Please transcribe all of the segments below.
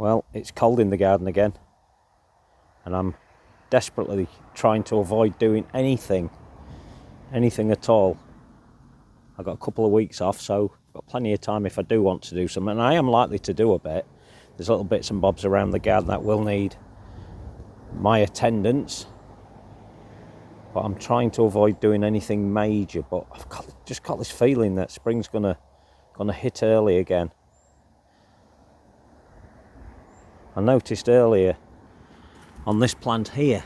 Well, it's cold in the garden again, and I'm desperately trying to avoid doing anything at all. I've got a couple of weeks off, so I've got plenty of time if I do want to do something, and I am likely to do a bit. There's little bits and bobs around the garden that will need my attendance, but I'm trying to avoid doing anything major. But I've just got this feeling that spring's gonna hit early again. I noticed earlier on this plant here,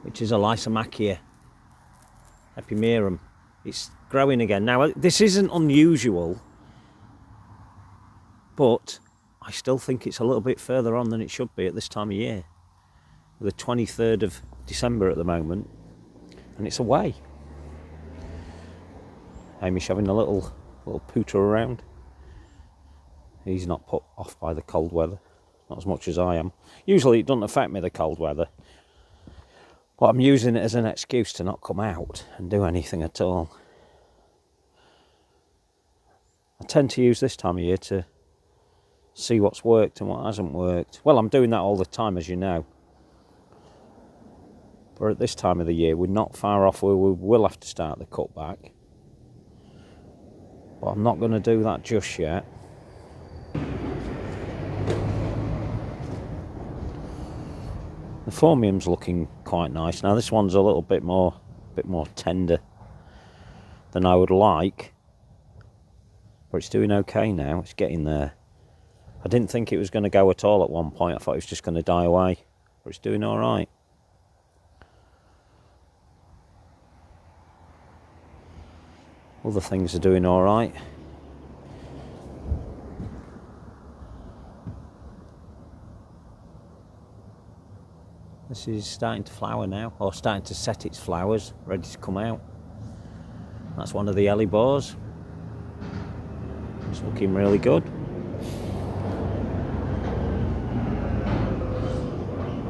which is a Lysomachia epimerum, it's growing again. Now, this isn't unusual, but I still think it's a little bit further on than it should be at this time of year. The 23rd of December at the moment, and it's away. Amy's having a little pooter around. He's not put off by the cold weather, not as much as I am. Usually it doesn't affect me, the cold weather, but I'm using it as an excuse to not come out and do anything at all. I tend to use this time of year to see what's worked and what hasn't worked. Well, I'm doing that all the time, as you know. But at this time of the year, we're not far off where we will have to start the cutback. But I'm not going to do that just yet. The phormium's looking quite nice. Now this one's a little bit more tender than I would like, but it's doing okay now. It's getting there. I didn't think it was going to go at all at one point. I thought it was just going to die away, but it's doing all right. Other things are doing all right. This is starting to flower now, or starting to set its flowers, ready to come out. That's one of the hellebores. It's looking really good.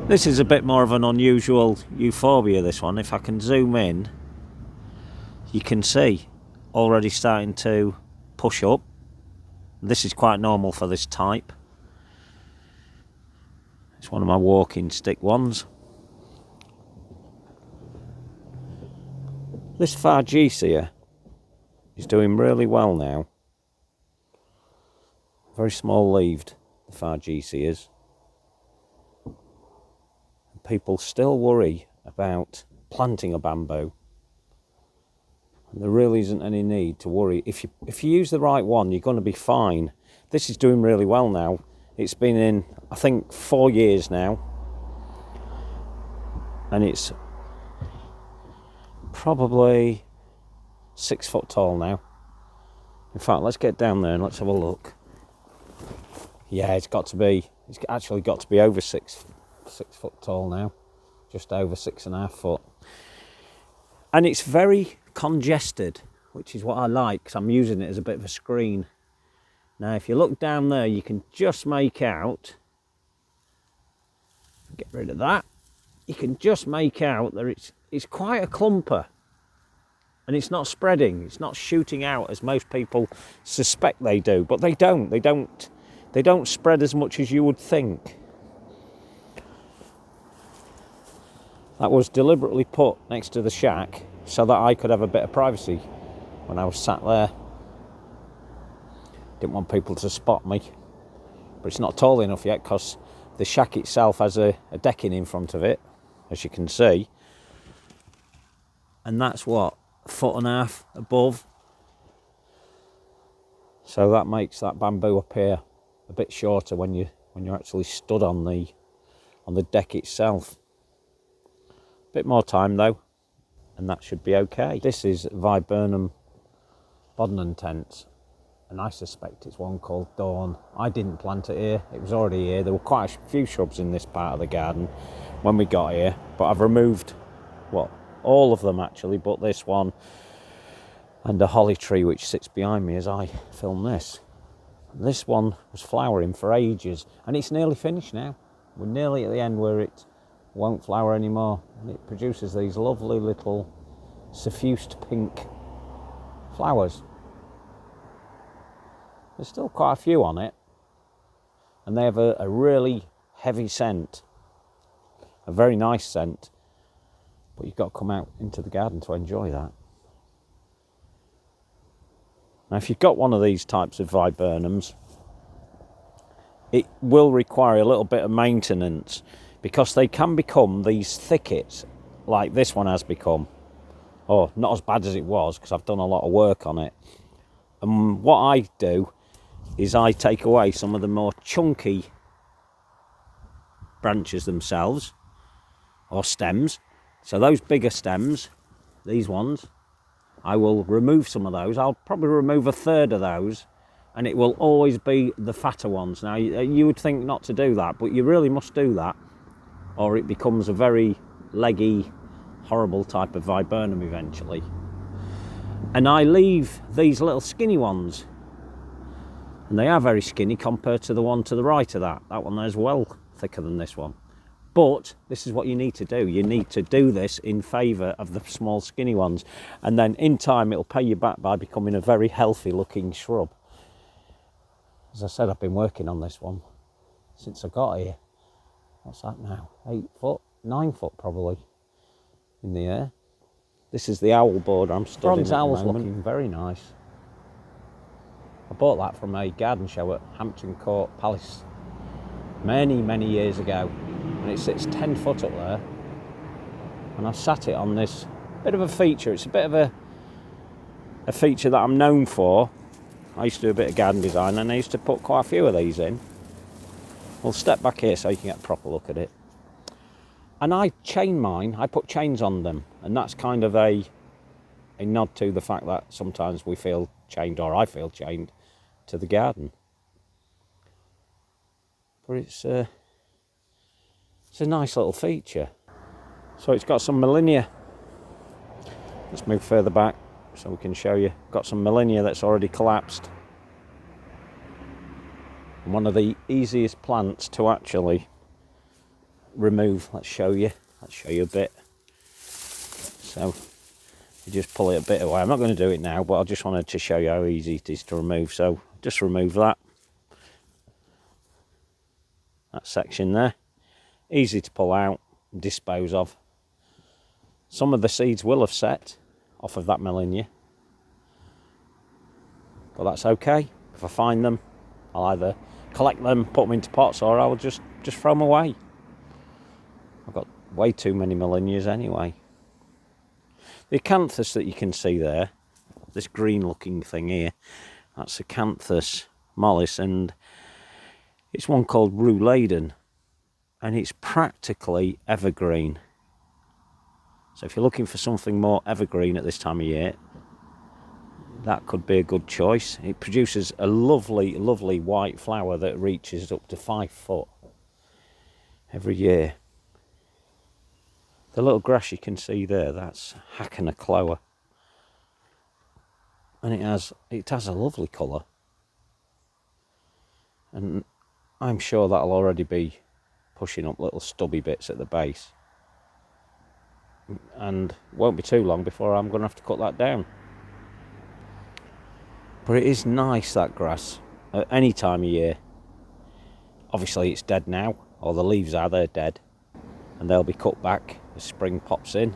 This is a bit more of an unusual euphorbia, this one. If I can zoom in, you can see already starting to push up. This is quite normal for this type. It's one of my walking stick ones. This Fargesia is doing really well now. Very small leaved, the Fargesias. People still worry about planting a bamboo. And there really isn't any need to worry. If you use the right one, you're going to be fine. This is doing really well now. It's been in, I think, 4 years now. And it's probably 6 foot tall now. In fact, let's get down there and let's have a look. Yeah, it's actually got to be over 6 foot tall now. Just over 6.5 foot. And it's very congested, which is what I like, because I'm using it as a bit of a screen. Now, if you look down there, you can just make out, get rid of that, you can just make out that it's quite a clumper, and it's not spreading, it's not shooting out as most people suspect they do, but they don't spread as much as you would think. That was deliberately put next to the shack so that I could have a bit of privacy when I was sat there. Didn't want people to spot me, but it's not tall enough yet because the shack itself has a decking in front of it, as you can see, and that's what, 1.5 foot above, so that makes that bamboo appear a bit shorter when you're actually stood on the deck itself. Bit more time though, and that should be okay. This is viburnum bodnantens. And I suspect it's one called Dawn. I didn't plant it here, it was already here. There were quite a few shrubs in this part of the garden when we got here, but I've removed, all of them actually, but this one and a holly tree which sits behind me as I film this. This one was flowering for ages, and it's nearly finished now. We're nearly at the end where it won't flower anymore, and it produces these lovely little suffused pink flowers. There's still quite a few on it, and they have a really heavy scent, a very nice scent, but you've got to come out into the garden to enjoy that. Now if you've got one of these types of viburnums, it will require a little bit of maintenance, because they can become these thickets like this one has become. Oh, not as bad as it was, because I've done a lot of work on it. And what I do is I take away some of the more chunky branches themselves, or stems. So those bigger stems, these ones, I will remove some of those. I'll probably remove a third of those, and it will always be the fatter ones. Now you would think not to do that, but you really must do that, or it becomes a very leggy, horrible type of viburnum eventually. And I leave these little skinny ones, and they are very skinny compared to the one to the right of that. That one there's well thicker than this one. But this is what you need to do. You need to do this in favour of the small skinny ones, and then in time it'll pay you back by becoming a very healthy looking shrub. As I said, I've been working on this one since I got here. What's that now? 8 foot? 9 foot probably in the air. This is the owl border I'm studying. Bronze owl's looking very nice. I bought that from a garden show at Hampton Court Palace many years ago, and it sits 10 foot up there, and I've sat it on this bit of a feature. It's a bit of a feature that I'm known for. I used to do a bit of garden design, and I used to put quite a few of these in. We'll step back here so you can get a proper look at it. And I chain mine, I put chains on them, and that's kind of a nod to the fact that sometimes we feel chained, or I feel chained, to the garden. But it's a nice little feature. So it's got some Millennia. Let's move further back so we can show you. Got some Millennia that's already collapsed. And one of the easiest plants to actually remove. Let's show you a bit. So you just pull it a bit away. I'm not going to do it now, but I just wanted to show you how easy it is to remove. So just remove that section there. Easy to pull out and dispose of. Some of the seeds will have set off of that Millennia, but that's okay. If I find them, I'll either collect them, put them into pots, or I'll just throw them away. I've got way too many Millennias anyway. The acanthus that you can see there, this green looking thing here, that's Acanthus mollis, and it's one called rue laden, and it's practically evergreen. So if you're looking for something more evergreen at this time of year, that could be a good choice. It produces a lovely white flower that reaches up to 5 foot every year. The little grass you can see there, that's Hackana, and it has a lovely colour, and I'm sure that'll already be pushing up little stubby bits at the base, and won't be too long before I'm going to have to cut that down. But it is nice, that grass, at any time of year. Obviously it's dead now, or the leaves are, they're dead, and they'll be cut back as spring pops in.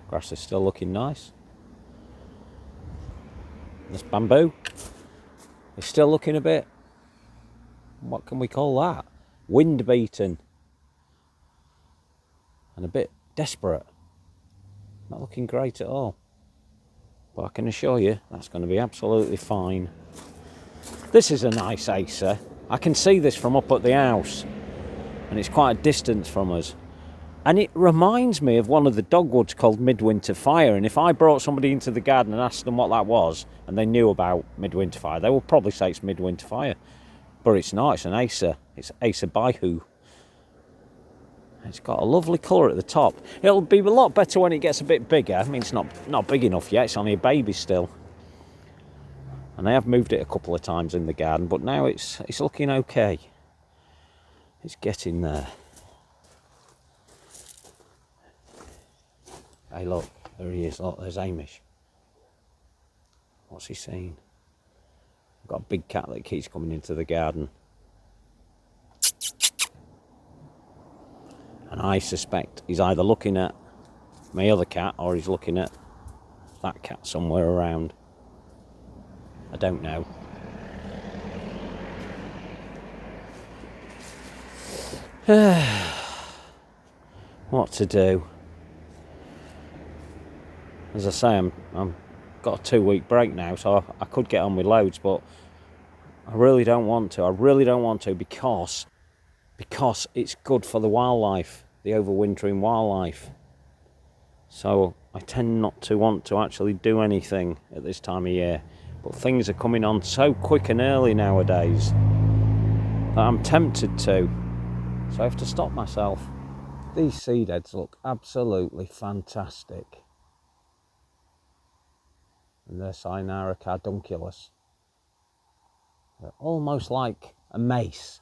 Grass is still looking nice. This bamboo is still looking a bit, what can we call that? Wind beaten. And a bit desperate. Not looking great at all. But I can assure you that's going to be absolutely fine. This is a nice Acer. I can see this from up at the house, and it's quite a distance from us. And it reminds me of one of the dogwoods called Midwinter Fire. And if I brought somebody into the garden and asked them what that was, and they knew about Midwinter Fire, they would probably say it's Midwinter Fire. But it's not, it's an Acer. It's Acer Baihu. It's got a lovely colour at the top. It'll be a lot better when it gets a bit bigger. I mean, it's not big enough yet, it's only a baby still. And I have moved it a couple of times in the garden, but now it's looking okay. It's getting there. Hey look, there he is, look, there's Hamish. What's he saying? Got a big cat that keeps coming into the garden. And I suspect he's either looking at my other cat or he's looking at that cat somewhere around. I don't know. What to do? As I say, I'm got a 2-week break now, so I could get on with loads, but I really don't want to. I really don't want to because it's good for the wildlife, the overwintering wildlife. So I tend not to want to actually do anything at this time of year. But things are coming on so quick and early nowadays that I'm tempted to. So I have to stop myself. These seed heads look absolutely fantastic. And they're Cynara cardunculus. They're almost like a mace,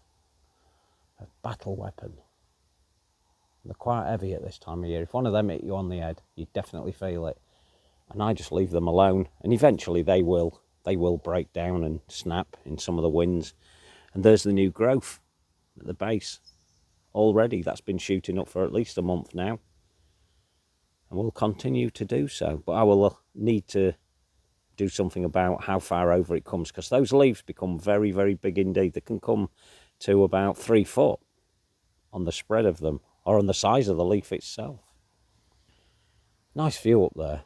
a battle weapon. They're quite heavy at this time of year. If one of them hit you on the head, you'd definitely feel it. And I just leave them alone, and eventually they will break down and snap in some of the winds. And there's the new growth at the base. Already that's been shooting up for at least a month now. And will continue to do so. But I will need to do something about how far over it comes, because those leaves become very, very big indeed. They can come to about 3 foot on the spread of them, or on the size of the leaf itself. Nice view up there.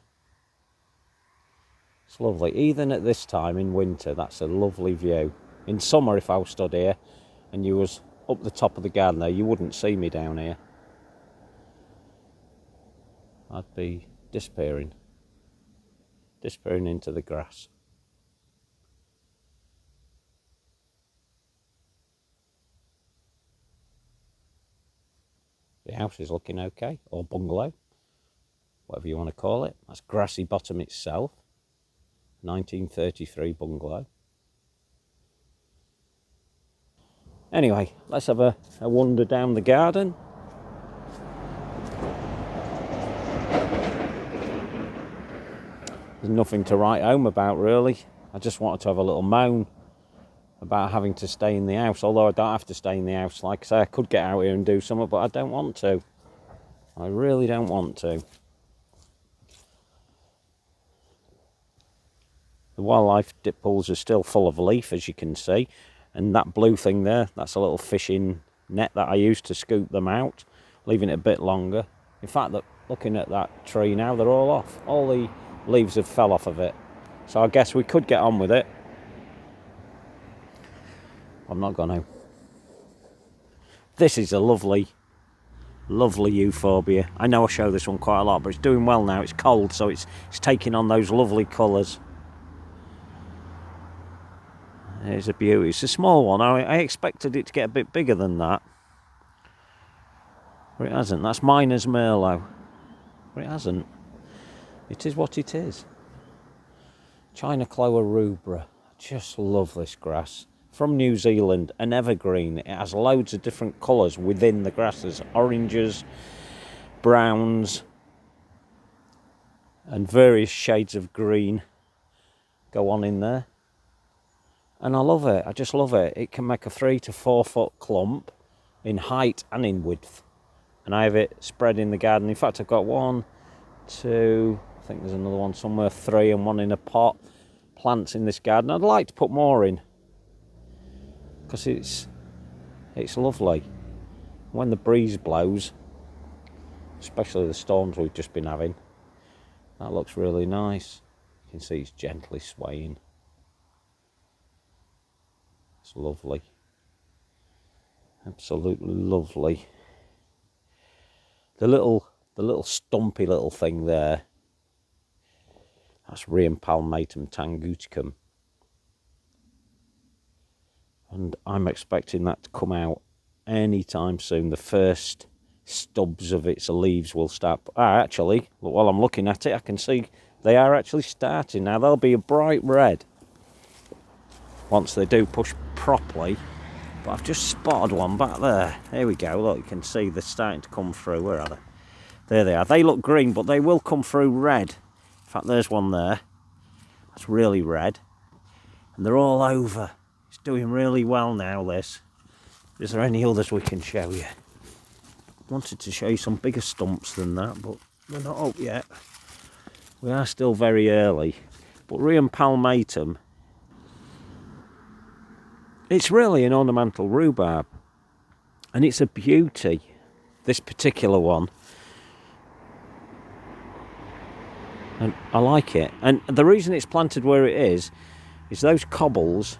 It's lovely. Even at this time in winter, that's a lovely view. In summer, if I was stood here and you was up the top of the garden there, you wouldn't see me down here. I'd be disappearing into the grass. The house is looking okay, or bungalow, whatever you want to call it. That's Grassy Bottom itself, 1933 bungalow. Anyway, let's have a wander down the garden. There's nothing to write home about really. I just wanted to have a little moan about having to stay in the house, although I don't have to stay in the house. Like I say, I could get out here and do something, but I don't want to. I really don't want to. The wildlife dip pools are still full of leaf, as you can see, and that blue thing there, that's a little fishing net that I used to scoop them out, leaving it a bit longer. In fact, looking at that tree now, they're all off. All the leaves have fell off of it, so I guess we could get on with it. I'm not gonna. This is a lovely euphorbia. I know I show this one quite a lot, but it's doing well now. It's cold, so it's taking on those lovely colours. It's a beauty. It's a small one. I expected it to get a bit bigger than that, but it hasn't. That's Miner's Merlot, but it hasn't. It is what it is. China Clover rubra. Just love this grass. From New Zealand, an evergreen. It has loads of different colours within the grasses. Oranges, browns, and various shades of green go on in there. And I love it. I just love it. It can make a 3 to 4 foot clump in height and in width. And I have it spread in the garden. In fact, I've got 1, 2, I think there's another one somewhere, 3, and 1 in a pot. Plants in this garden. I'd like to put more in, because it's lovely. When the breeze blows, especially the storms we've just been having, that looks really nice. You can see it's gently swaying. It's lovely. Absolutely lovely. The little stumpy little thing there, that's Rheum palmatum tanguticum. And I'm expecting that to come out anytime soon. The first stubs of its leaves will start. Actually, while I'm looking at it, I can see they are actually starting. Now, they'll be a bright red once they do push properly. But I've just spotted one back there. Here we go. Look, you can see they're starting to come through. Where are they? There they are. They look green, but they will come through red. In fact, there's one there. That's really red. And they're all over. It's doing really well now, this. Is there any others we can show you? Wanted to show you some bigger stumps than that, but we're not up yet. We are still very early. But Rheum palmatum, it's really an ornamental rhubarb. And it's a beauty, this particular one. And I like it. And the reason it's planted where it is those cobbles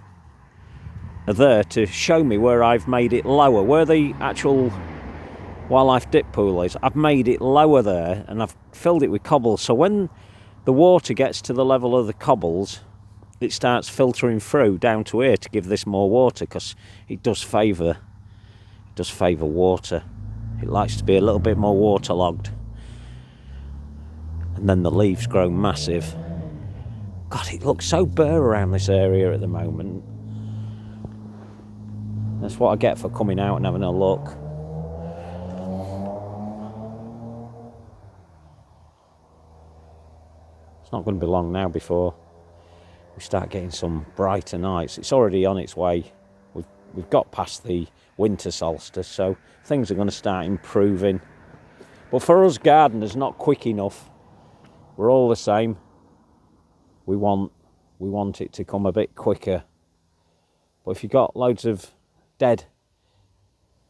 are there to show me where I've made it lower. Where the actual wildlife dip pool is, I've made it lower there and I've filled it with cobbles. So when the water gets to the level of the cobbles, it starts filtering through down to here to give this more water, because it does favour water. It likes to be a little bit more waterlogged. And then the leaves grow massive. God, it looks so bare around this area at the moment. That's what I get for coming out and having a look. It's not going to be long now before we start getting some brighter nights. It's already on its way. We've got past the winter solstice, so things are going to start improving. But for us gardeners, not quick enough. We're all the same. We want it to come a bit quicker. But if you've got loads of dead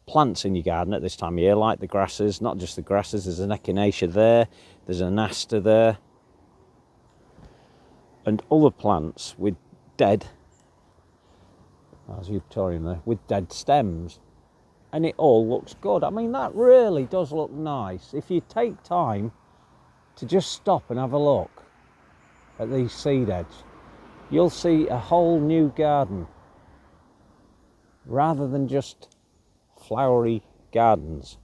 plants in your garden at this time of year, like the grasses, not just the grasses, there's an echinacea there, there's an aster there, and other plants with dead, as Euphorium there, with dead stems, and it all looks good. I mean, that really does look nice. If you take time to just stop and have a look at these seed heads, you'll see a whole new garden, rather than just flowery gardens.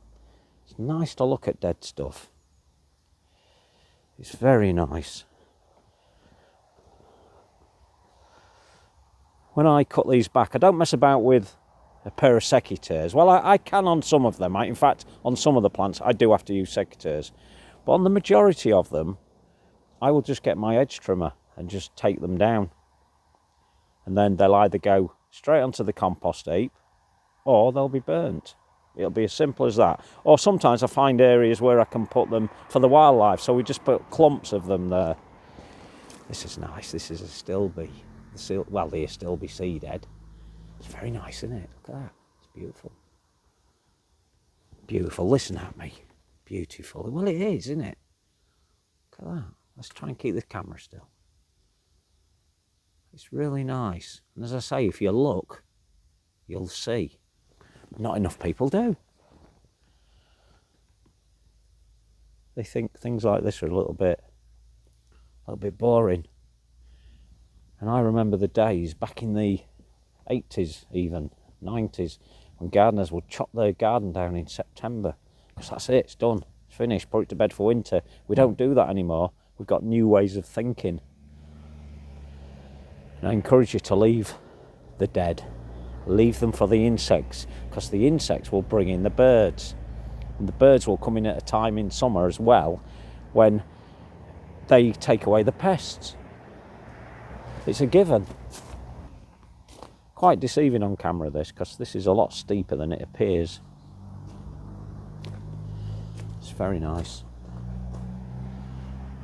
It's nice to look at dead stuff. It's very nice. When I cut these back, I don't mess about with a pair of secateurs. Well, I can on some of them. In fact, on some of the plants, I do have to use secateurs. But on the majority of them, I will just get my edge trimmer and just take them down. And then they'll either go straight onto the compost heap, or they'll be burnt. It'll be as simple as that. Or sometimes I find areas where I can put them for the wildlife, so we just put clumps of them there. This is nice. This is a stilby. Well, the stilby seed head. It's very nice, isn't it? Look at that. It's beautiful. Beautiful. Listen at me. Beautiful. Well, it is, isn't it? Look at that. Let's try and keep the camera still. It's really nice. And as I say, if you look, you'll see. Not enough people do. They think things like this are a little bit boring. And I remember the days back in the 80s, even 90s, when gardeners would chop their garden down in September. Because that's it, it's done, it's finished, put it to bed for winter. We don't do that anymore. We've got new ways of thinking. And I encourage you to leave the dead. Leave them for the insects, because the insects will bring in the birds. And the birds will come in at a time in summer as well, when they take away the pests. It's a given. Quite deceiving on camera, this, because this is a lot steeper than it appears. It's very nice.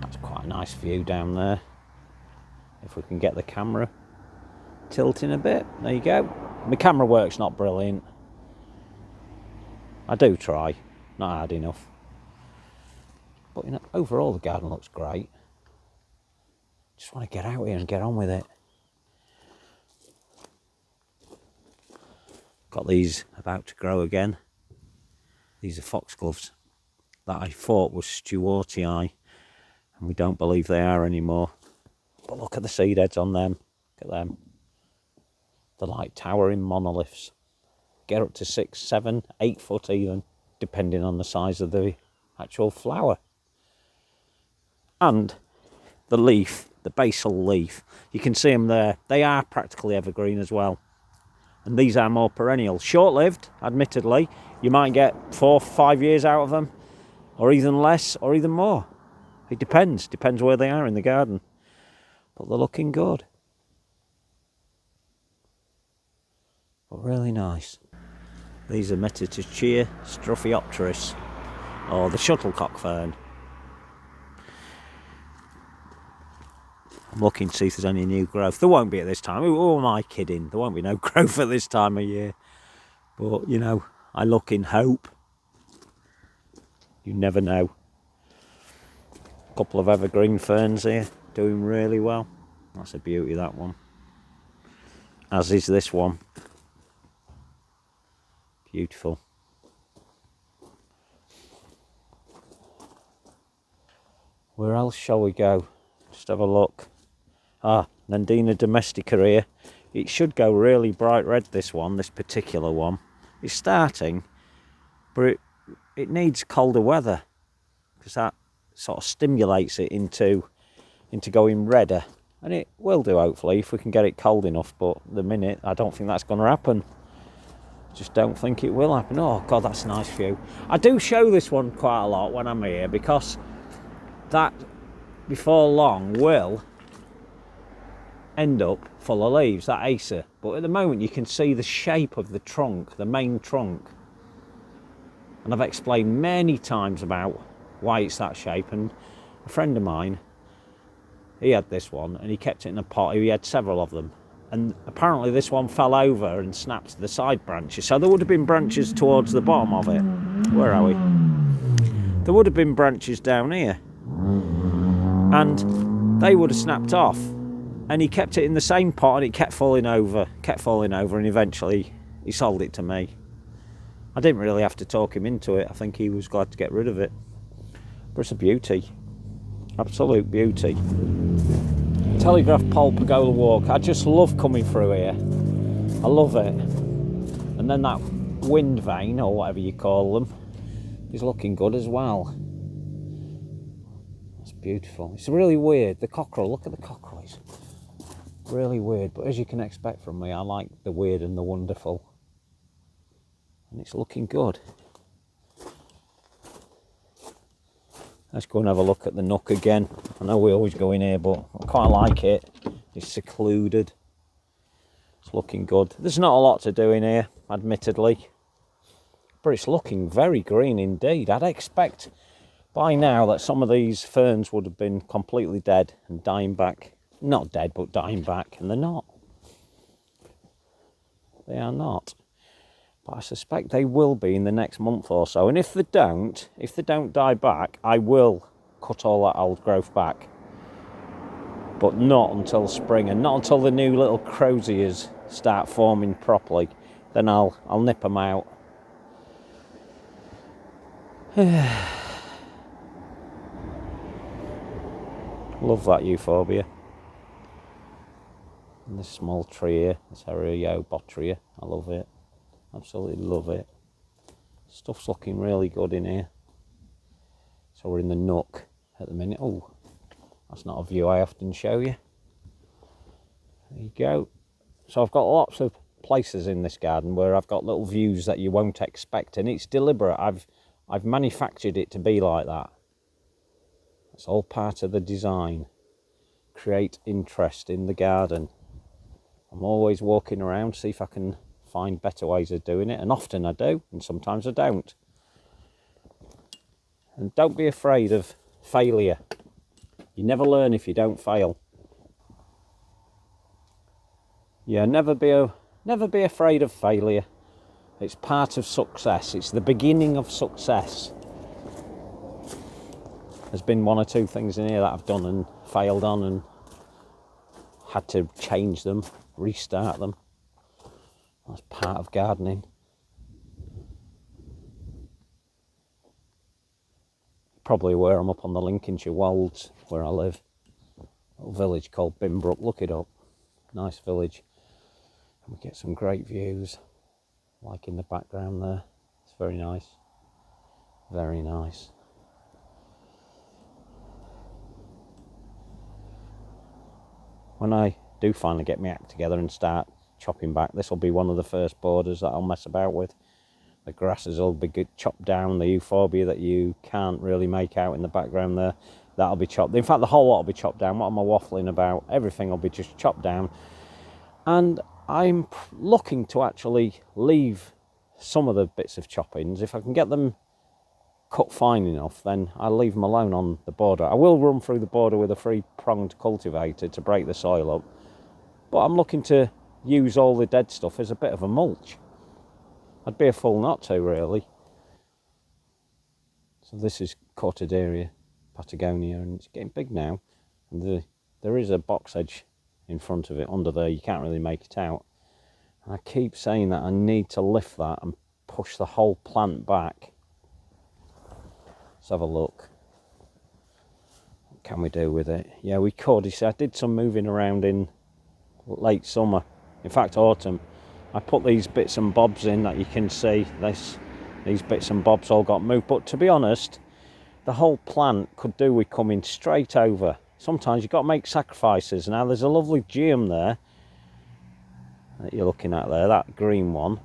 That's quite a nice view down there. If we can get the camera tilting a bit. There you go. My camera work's not brilliant. I do try. Not hard enough. But, you know, overall the garden looks great. Just want to get out here and get on with it. Got these about to grow again. These are foxgloves that I thought was Stewartii, and we don't believe they are anymore. But look at the seed heads on them. Look at them. They're like towering monoliths. Get up to 6, 7, 8 foot even, depending on the size of the actual flower. And the leaf, the basal leaf, you can see them there. They are practically evergreen as well. And these are more perennial. Short-lived, admittedly. You might get 4, 5 years out of them, or even less, or even more. It depends where they are in the garden. But they're looking good. but really nice. These are Metataceae strophiopteris, or the shuttlecock fern. I'm looking to see if there's any new growth. There won't be at this time. Who am I kidding? There won't be no growth at this time of year. But, you know, I look in hope. You never know. A couple of evergreen ferns here, doing really well. That's a beauty, that one. As is this one. Beautiful. Where else shall we go? Just have a look. Ah, Nandina domestica here. It should go really bright red, this one, this particular one. It's starting, but it needs colder weather, because that sort of stimulates it into going redder. And it will do, hopefully, if we can get it cold enough. But at the minute, I don't think that's going to happen. Just don't think it will happen. Oh, God, that's a nice view. I do show this one quite a lot when I'm here, because that, before long, will end up full of leaves, that acer. But at the moment you can see the shape of the trunk, the main trunk. And I've explained many times about why it's that shape. And a friend of mine, he had this one and he kept it in a pot. He had several of them. And apparently this one fell over and snapped the side branches. So there would have been branches towards the bottom of it. Where are we? There would have been branches down here. And they would have snapped off. And he kept it in the same pot and it kept falling over, and eventually he sold it to me. I didn't really have to talk him into it. I think he was glad to get rid of it. But it's a beauty. Absolute beauty. Telegraph pole pergola walk. I just love coming through here. I love it. And then that wind vane, or whatever you call them, is looking good as well. That's beautiful. It's really weird. The cockerel, look at the cockerel. It's really weird, but as you can expect from me, I like the weird and the wonderful. And it's looking good. Let's go and have a look at the nook again. I know we always go in here, but I quite like it. It's secluded. It's looking good. There's not a lot to do in here, admittedly. But it's looking very green indeed. I'd expect by now that some of these ferns would have been completely dead and dying back. Not dead, but dying back, and they're not. They are not. But I suspect they will be in the next month or so. And if they don't die back, I will cut all that old growth back. But not until spring, and not until the new little croziers start forming properly. Then I'll nip them out. Love that euphorbia. And this small tree here, this Areobotria, I love it. Absolutely love it. Stuff's looking really good in here. So we're in the nook at the minute. Oh, that's not a view I often show you. There you go. So I've got lots of places in this garden where I've got little views that you won't expect, and it's deliberate. I've manufactured it to be like that. It's all part of the design. Create interest in the garden. I'm always walking around to see if I can find better ways of doing it, and often I do, and sometimes I don't. And don't be afraid of failure. You never learn if you don't fail. Yeah, never be afraid of failure. It's part of success. It's the beginning of success. There's been one or two things in here that I've done and failed on and had to change them, restart them. That's part of gardening. Probably aware I'm up on the Lincolnshire Wolds where I live. A little village called Bimbrook. Look it up. Nice village. And we get some great views, like in the background there. It's very nice. Very nice. When I do finally get my act together and start chopping back, this will be one of the first borders that I'll mess about with. The grasses will be good, chopped down. The euphorbia that you can't really make out in the background there, that'll be chopped. In fact, the whole lot will be chopped down. What am I waffling about? Everything will be just chopped down. And I'm looking to actually leave some of the bits of choppings. If I can get them cut fine enough, then I'll leave them alone on the border. I will run through the border with a 3-pronged cultivator to break the soil up, but I'm looking to use all the dead stuff as a bit of a mulch. I'd be a fool not to, really. So this is Cortaderia Patagonia, and it's getting big now. And there is a box edge in front of it under there, you can't really make it out. And I keep saying that I need to lift that and push the whole plant back. Let's have a look. What can we do with it? Yeah, we could. You see, I did some moving around in late summer, in fact autumn. I put these bits and bobs in that you can see. These bits and bobs all got moved, but to be honest, the whole plant could do with coming straight over. Sometimes you've got to make sacrifices. Now there's a lovely geum there that you're looking at there, that green one.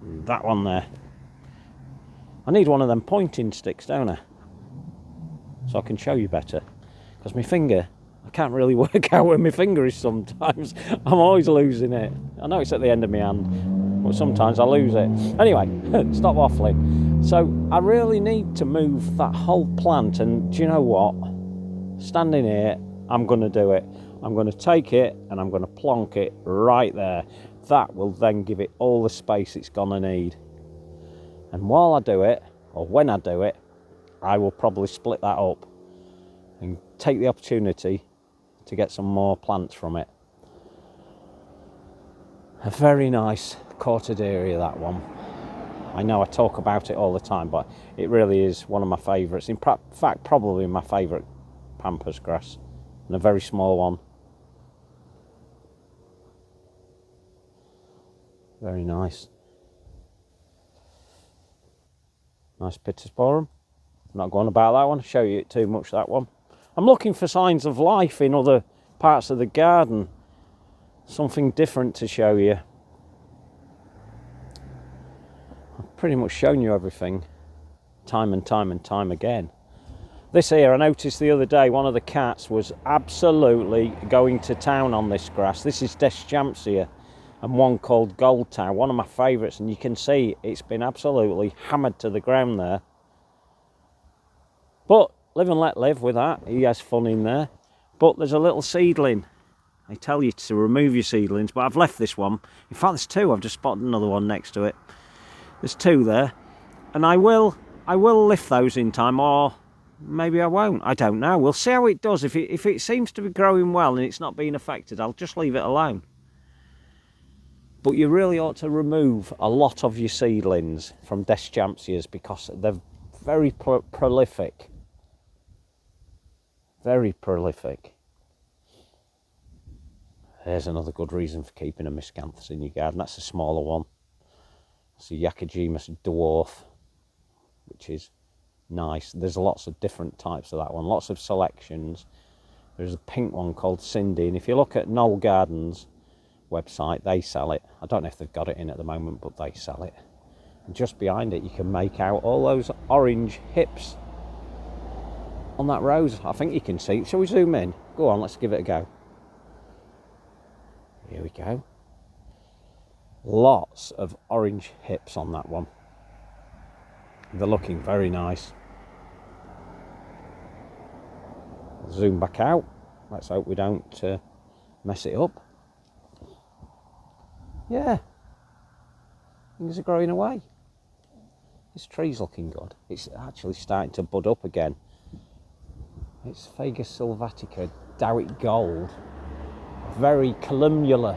And that one there. I need one of them pointing sticks, don't I? So I can show you better. Because my finger, I can't really work out where my finger is sometimes. I'm always losing it. I know it's at the end of my hand, but sometimes I lose it. Anyway, stop waffling. So I really need to move that whole plant, and do you know what? Standing here, I'm going to do it. I'm going to take it and I'm going to plonk it right there. That will then give it all the space it's going to need. And while I do it, or when I do it, I will probably split that up and take the opportunity to get some more plants from it. A very nice Cortaderia, that one. I know I talk about it all the time, but it really is one of my favourites. In fact, probably my favourite pampas grass, and a very small one. Very nice. Nice pittosporum. I'm not going about that one, show you it too much, that one. I'm looking for signs of life in other parts of the garden. Something different to show you. I've pretty much shown you everything time and time and time again. This here, I noticed the other day, one of the cats was absolutely going to town on this grass. This is Deschampsia, and one called Gold Town, one of my favourites, and you can see it's been absolutely hammered to the ground there. But live and let live with that, he has fun in there. But there's a little seedling. They tell you to remove your seedlings, but I've left this one. In fact, there's two. I've just spotted another one next to it. There's two there, and I will lift those in time, or maybe I won't. I don't know. We'll see how it does. If it seems to be growing well and it's not being affected, I'll just leave it alone. But you really ought to remove a lot of your seedlings from Deschampsias because they're very prolific. Very prolific. There's another good reason for keeping a miscanthus in your garden. That's a smaller one. It's a Yakijimus dwarf, which is nice. There's lots of different types of that one, lots of selections. There's a pink one called Cindy, and if you look at Knoll Gardens website, they sell it. I don't know if they've got it in at the moment, but they sell it. And just behind it you can make out all those orange hips on that rose. I think you can see. Shall we zoom in? Go on, let's give it a go. Here we go. Lots of orange hips on that one. They're looking very nice. Zoom back out. Let's hope we don't mess it up. Yeah, things are growing away. This tree's looking good. It's actually starting to bud up again. It's Fagus sylvatica, Dowit Gold. Very columnar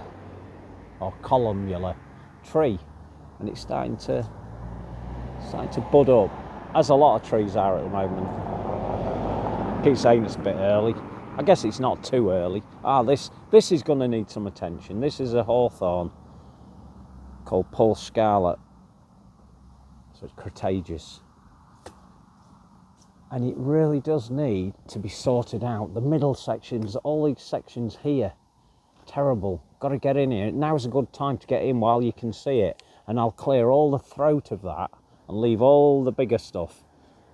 tree, and it's starting to bud up, as a lot of trees are at the moment. I keep saying it's a bit early. I guess it's not too early. This is going to need some attention. This is a hawthorn called Paul Scarlet, so it's cretaceous, and it really does need to be sorted out. The middle sections, all these sections here, terrible. Got to get in here. Now's a good time to get in while you can see it, and I'll clear all the throat of that and leave all the bigger stuff.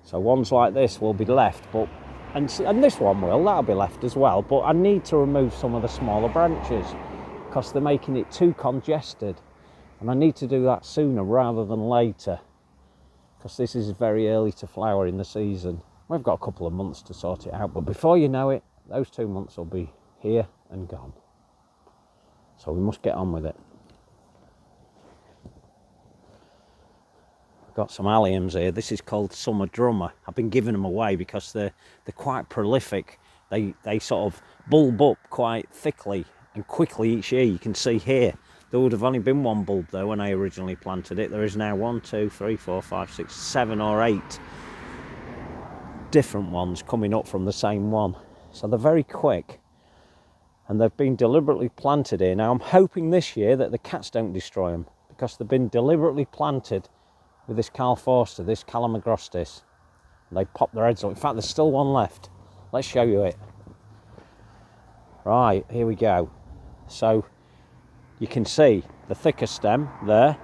So ones like this will be left, and this one that'll be left as well, but I need to remove some of the smaller branches. because they're making it too congested, and I need to do that sooner rather than later, because this is very early to flower in the season. We've got a couple of months to sort it out, but before you know it, those 2 months will be here and gone. So we must get on with it. I've got some alliums here. This is called Summer Drummer. I've been giving them away because they're quite prolific. They sort of bulb up quite thickly and quickly each year. You can see here, there would have only been one bulb though when I originally planted it. There is now 1, 2, 3, 4, 5, 6, 7 or 8 different ones coming up from the same one. So they're very quick, and they've been deliberately planted here. Now I'm hoping this year that the cats don't destroy them, because they've been deliberately planted with this Carl Forster, this Calamagrostis. They pop their heads up. In fact, there's still one left. Let's show you it. Right, here we go. So you can see the thicker stem there,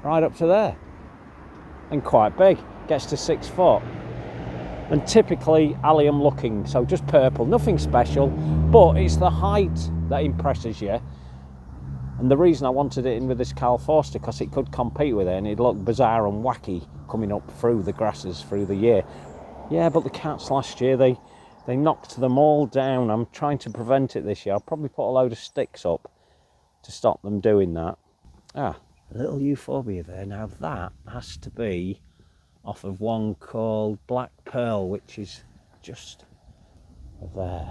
right up to there, and quite big, gets to 6 foot. And typically allium looking, so just purple, nothing special, but it's the height that impresses you. And the reason I wanted it in with this Carl Forster, because it could compete with it and it'd look bizarre and wacky coming up through the grasses through the year. Yeah, but the cats last year, they knocked them all down. I'm trying to prevent it this year. I'll probably put a load of sticks up to stop them doing that. Ah, a little euphorbia there. Now that has to be off of one called Black Pearl, which is just there.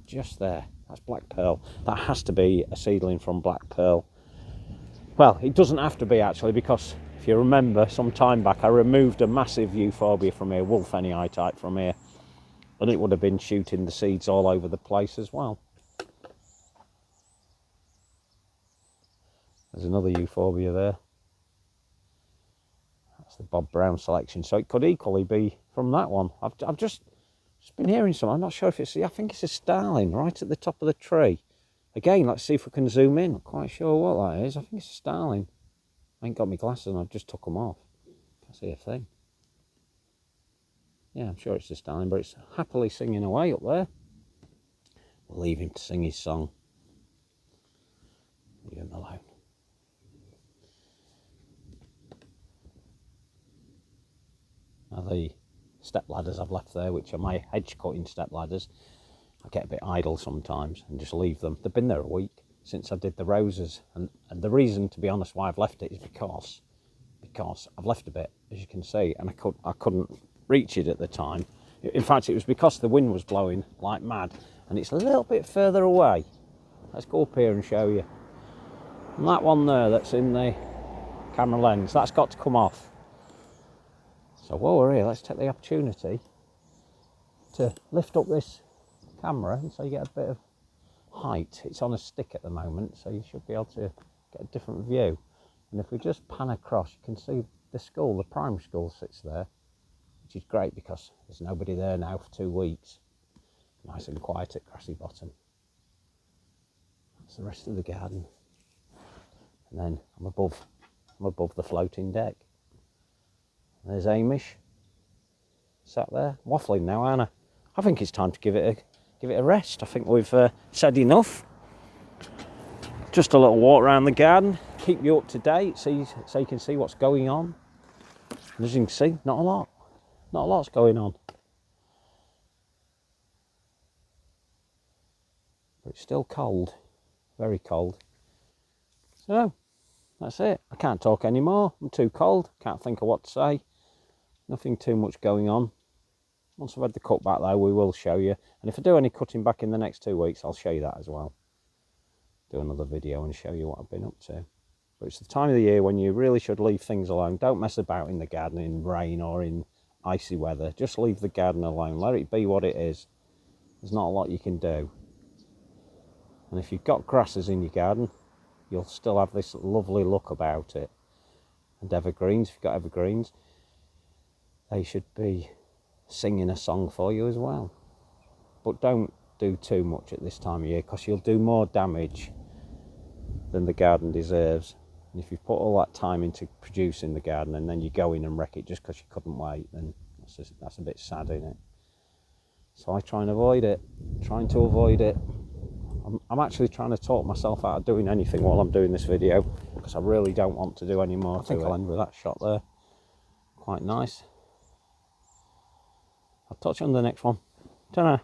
Just there. That's Black Pearl. That has to be a seedling from Black Pearl. Well, it doesn't have to be actually, because if you remember some time back I removed a massive euphorbia from here, Wolfenii type from here, and it would have been shooting the seeds all over the place as well. There's another euphorbia there. That's the Bob Brown selection, so it could equally be from that one. I've just been hearing some. I'm not sure if it's, I think it's a starling right at the top of the tree. Again, let's see if we can zoom in. Not quite sure what that is. I think it's a starling. I ain't got my glasses and I've just took them off. Can't see a thing. Yeah, I'm sure it's a starling, but it's happily singing away up there. We'll leave him to sing his song. Leave him alone. Now the step ladders I've left there, which are my hedge cutting step ladders, I get a bit idle sometimes and just leave them. They've been there a week since I did the roses, and the reason, to be honest, why I've left it is because I've left a bit, as you can see, and I couldn't reach it at the time. In fact, it was because the wind was blowing like mad, and it's a little bit further away. Let's go up here and show you. And that one there that's in the camera lens, that's got to come off. So while we're here, let's take the opportunity to lift up this camera and so you get a bit of height. It's on a stick at the moment, so you should be able to get a different view. And if we just pan across, you can see the school, the primary school sits there, which is great because there's nobody there now for 2 weeks. Nice and quiet at Grassy Bottom. That's the rest of the garden. And then I'm above the floating deck. There's Amish, sat there, waffling now, aren't I? I think it's time to give it a rest. I think we've said enough. Just a little walk around the garden, keep you up to date, so you can see what's going on. And as you can see, not a lot's going on. But it's still cold, very cold. So, that's it. I can't talk anymore, I'm too cold, can't think of what to say. Nothing too much going on. Once I've had the cut back though, we will show you. And if I do any cutting back in the next 2 weeks, I'll show you that as well. Do another video and show you what I've been up to. But it's the time of the year when you really should leave things alone. Don't mess about in the garden in rain or in icy weather. Just leave the garden alone. Let it be what it is. There's not a lot you can do. And if you've got grasses in your garden, you'll still have this lovely look about it. And evergreens, if you've got evergreens, they should be singing a song for you as well. But don't do too much at this time of year, because you'll do more damage than the garden deserves. And if you've put all that time into producing the garden and then you go in and wreck it just because you couldn't wait, then that's a bit sad, isn't it? So I try and avoid it, trying to avoid it. I'm actually trying to talk myself out of doing anything while I'm doing this video, because I really don't want to do any more. I think I'll end with that shot there. Quite nice. I'll touch you on the next one. Ta-ra.